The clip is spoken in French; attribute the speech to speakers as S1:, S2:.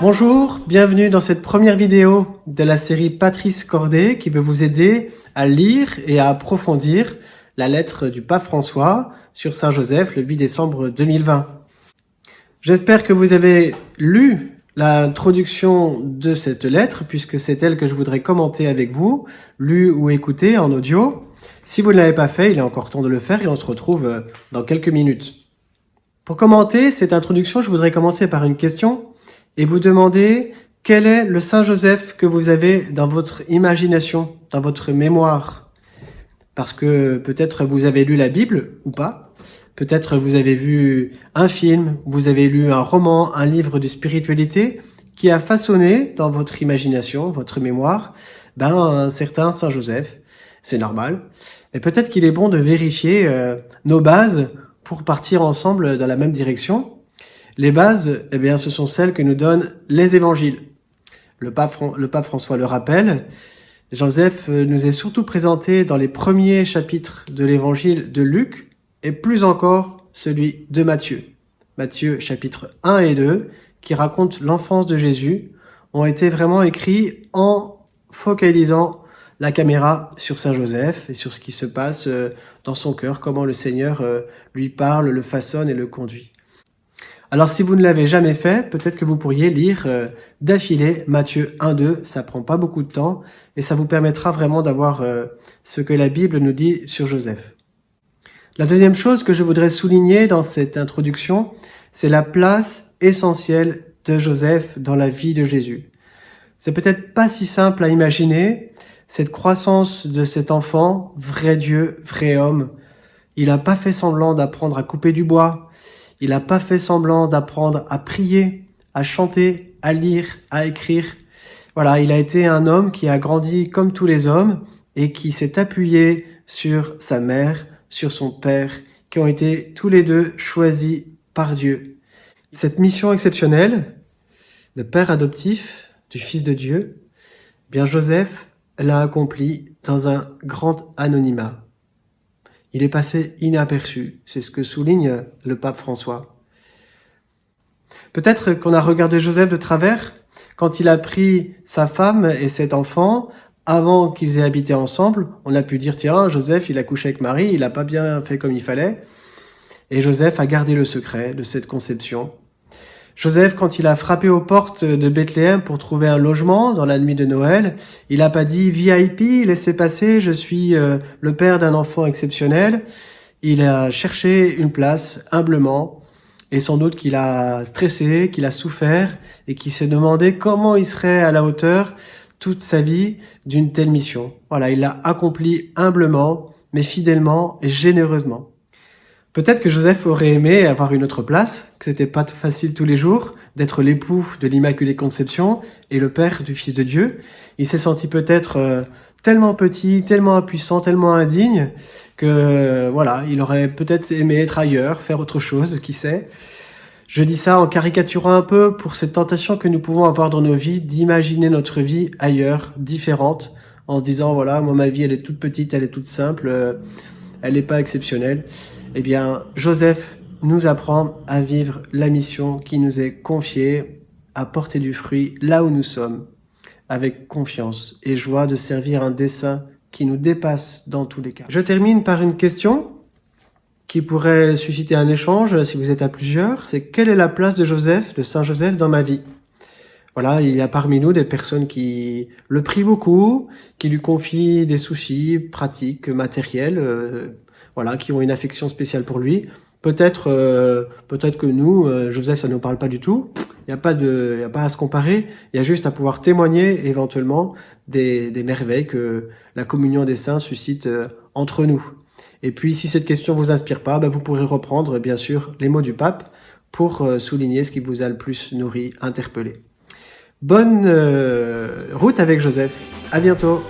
S1: Bonjour, bienvenue dans cette première vidéo de la série Patrice Cordet qui veut vous aider à lire et à approfondir la lettre du pape François sur Saint Joseph le 8 décembre 2020. J'espère que vous avez lu l'introduction de cette lettre puisque c'est elle que je voudrais commenter avec vous, lu ou écouté en audio. Si vous ne l'avez pas fait, il est encore temps de le faire et on se retrouve dans quelques minutes. Pour commenter cette introduction, je voudrais commencer par une question et vous demander quel est le Saint Joseph que vous avez dans votre imagination, dans votre mémoire. Parce que peut-être vous avez lu la Bible ou pas, peut-être vous avez vu un film, vous avez lu un roman, un livre de spiritualité qui a façonné dans votre imagination, votre mémoire, un certain Saint Joseph. C'est normal. Mais peut-être qu'il est bon de vérifier nos bases pour partir ensemble dans la même direction. Les bases, ce sont celles que nous donnent les évangiles. Le pape François le rappelle. Joseph nous est surtout présenté dans les premiers chapitres de l'évangile de Luc et plus encore celui de Matthieu. Matthieu chapitres 1 et 2, qui racontent l'enfance de Jésus, ont été vraiment écrits en focalisant la caméra sur Saint Joseph et sur ce qui se passe dans son cœur, comment le Seigneur lui parle, le façonne et le conduit. Alors si vous ne l'avez jamais fait, peut-être que vous pourriez lire d'affilée Matthieu 1-2, ça prend pas beaucoup de temps et ça vous permettra vraiment d'avoir ce que la Bible nous dit sur Joseph. La deuxième chose que je voudrais souligner dans cette introduction, c'est la place essentielle de Joseph dans la vie de Jésus. C'est peut-être pas si simple à imaginer, cette croissance de cet enfant, vrai Dieu, vrai homme. Il n'a pas fait semblant d'apprendre à couper du bois. Il n'a pas fait semblant d'apprendre à prier, à chanter, à lire, à écrire. Voilà, il a été un homme qui a grandi comme tous les hommes et qui s'est appuyé sur sa mère, sur son père, qui ont été tous les deux choisis par Dieu. Cette mission exceptionnelle de père adoptif du Fils de Dieu, Joseph l'a accomplie dans un grand anonymat. Il est passé inaperçu, c'est ce que souligne le pape François. Peut-être qu'on a regardé Joseph de travers quand il a pris sa femme et cet enfant avant qu'ils aient habité ensemble. On a pu dire, tiens, Joseph, il a couché avec Marie, il n'a pas bien fait comme il fallait. Et Joseph a gardé le secret de cette conception. Joseph, quand il a frappé aux portes de Bethléem pour trouver un logement dans la nuit de Noël, il n'a pas dit « VIP, laissez passer, je suis le père d'un enfant exceptionnel ». Il a cherché une place humblement et sans doute qu'il a stressé, qu'il a souffert et qu'il s'est demandé comment il serait à la hauteur toute sa vie d'une telle mission. Voilà, il l'a accompli humblement, mais fidèlement et généreusement. Peut-être que Joseph aurait aimé avoir une autre place, que c'était pas facile tous les jours d'être l'époux de l'Immaculée Conception et le père du Fils de Dieu. Il s'est senti peut-être tellement petit, tellement impuissant, tellement indigne que il aurait peut-être aimé être ailleurs, faire autre chose, qui sait. Je dis ça en caricaturant un peu pour cette tentation que nous pouvons avoir dans nos vies d'imaginer notre vie ailleurs, différente, en se disant moi ma vie elle est toute petite, elle est toute simple, elle n'est pas exceptionnelle. Joseph nous apprend à vivre la mission qui nous est confiée, à porter du fruit là où nous sommes, avec confiance et joie de servir un dessein qui nous dépasse dans tous les cas. Je termine par une question qui pourrait susciter un échange si vous êtes à plusieurs. C'est quelle est la place de Joseph, de Saint Joseph dans ma vie ? Voilà, il y a parmi nous des personnes qui le prient beaucoup, qui lui confient des soucis pratiques, matériels, qui ont une affection spéciale pour lui. Peut-être que nous, Joseph, ça ne nous parle pas du tout. Il n'y a pas à se comparer. Il y a juste à pouvoir témoigner éventuellement des merveilles que la communion des saints suscite entre nous. Et puis, si cette question vous inspire pas, vous pourrez reprendre, bien sûr, les mots du pape pour souligner ce qui vous a le plus nourri, interpellé. Bonne route avec Joseph. À bientôt.